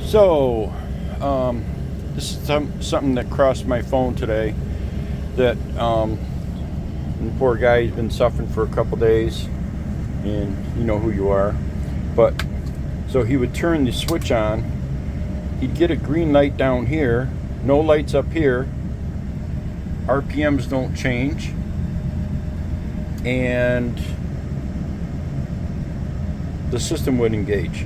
So, this is something that crossed my phone today. That the poor guy, he's been suffering for a couple days, and you know who you are. But so he would turn the switch on. He'd get a green light down here, no lights up here. RPMs don't change, and the system would engage.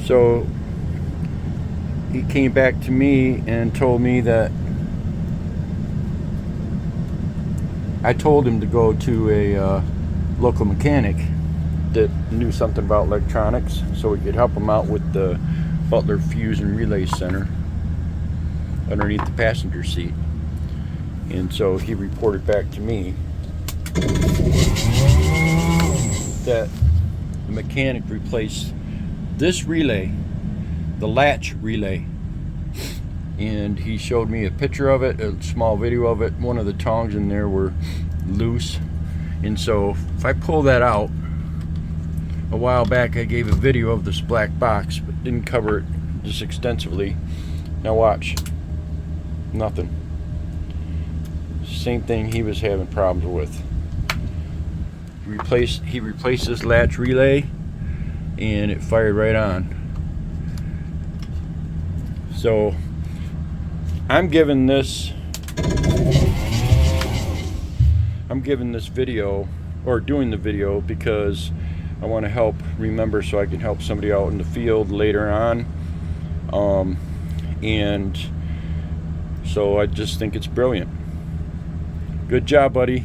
So he came back to me and told me that I told him to go to a local mechanic that knew something about electronics, so we could help him out with the Butler Fuse and Relay Center underneath the passenger seat. And so he reported back to me that the mechanic replaced this relay, the Latch relay, and he showed me a picture of it, a small video of it. One of the tongs in there were loose, and so if I pull that out, a while back I gave a video of this black box but didn't cover it just extensively. Now watch, nothing. Same thing he was having problems with. He replaced this Latch relay and it fired right on. So I'm giving this video, or doing the video, because I want to help remember, so I can help somebody out in the field later on. And so I just think it's brilliant. Good job, buddy.